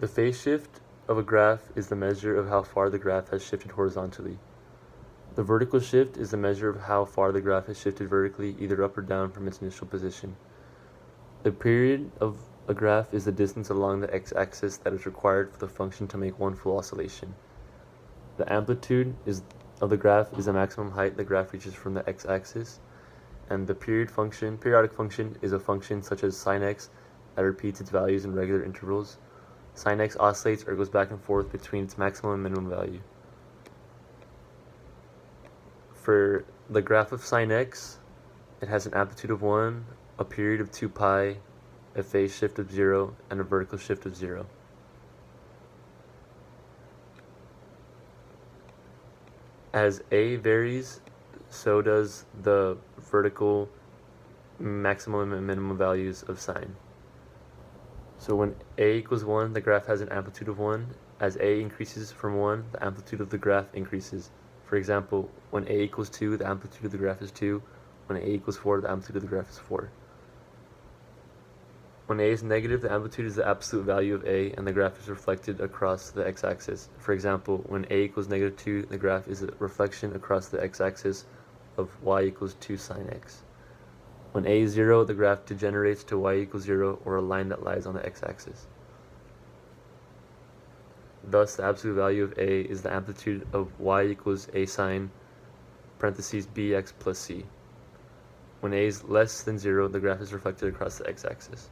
The phase shift of a graph is the measure of how far the graph has shifted horizontally. The vertical shift is the measure of how far the graph has shifted vertically, either up or down from its initial position. The period of a graph is the distance along the x-axis that is required for the function to make one full oscillation. The amplitude of the graph is the maximum height the graph reaches from the x-axis, and the periodic function is a function such as sin x that repeats its values in regular intervals. Sin x oscillates or goes back and forth between its maximum and minimum value. For the graph of sin x, it has an amplitude of 1, a period of 2 pi, a phase shift of 0, and a vertical shift of 0. As a varies, so does the vertical maximum and minimum values of sine. So when a equals 1, the graph has an amplitude of 1. As a increases from 1, the amplitude of the graph increases. For example, when a equals 2, the amplitude of the graph is 2. When a equals 4, the amplitude of the graph is 4. When a is negative, the amplitude is the absolute value of a, and the graph is reflected across the x-axis. For example, when a equals negative 2, the graph is a reflection across the x-axis of y equals 2 sine x. When a is 0, the graph degenerates to y equals 0, or a line that lies on the x-axis. Thus, the absolute value of a is the amplitude of y equals a sine, parentheses bx plus c. When a is less than 0, the graph is reflected across the x-axis.